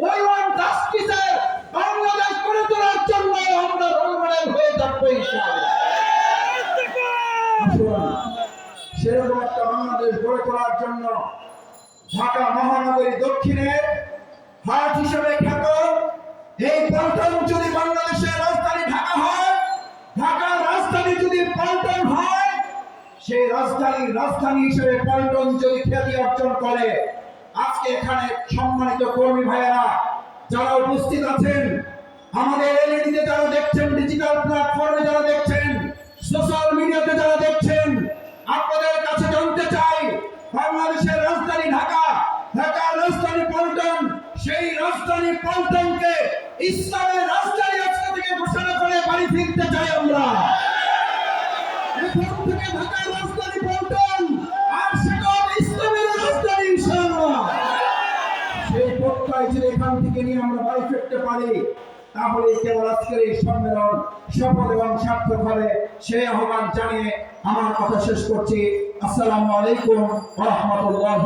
One জাস্টিসের বাংলাদেশ করে তোলার জন্য আমরা রোল মডেল হয়ে থাকবো ইনশাআল্লাহ। সেরকম একটা বাংলাদেশ গড়ে তোলার জন্য ঢাকা মহানগরী দক্ষিণের হাট হিসেবে খ্যাত এই পল্টন যদি বাংলাদেশের রাজধানী ঢাকা হয়, ঢাকার রাজধানী যদি পল্টন হয়, সেই রাজধানী হিসেবে পল্টন যদি খ্যাতি অর্জন করে, আজকে এখানে সম্মানিত কর্মী ভাইয়েরা যারা উপস্থিত আছেন, আমাদের এলইডিতে যারা দেখছেন, ডিজিটাল প্ল্যাটফর্মে যারা দেখছেন, সোশ্যাল মিডিয়াতে যারা দেখছেন, আপনাদের কাছে জানতে চাই, বাংলাদেশের রাজধানী ঢাকা, ঢাকার রাজধানী পল্টন, সেই রাজধানী পল্টনকে ইসলামের রাজধানী আজকে থেকে ঘোষণা করে বাড়ি ফিরতে চাই আমরা। এখন থেকে ঢাকার রাজধানী পল্টন, আর সেটা ইসলামের রাজধানী ইনশাআল্লাহ। সেই প্রত্যয় যদি এখান থেকে নিয়ে আমরা বাড়ি ফিরতে পারি, তাহলে কেবল আজকের এই সম্মেলন সফল এবং সার্থক হবে। সেই আহ্বান জানিয়ে আমার কথা শেষ করছি। আসসালামু আলাইকুম ওয়া রাহমাতুল্লাহি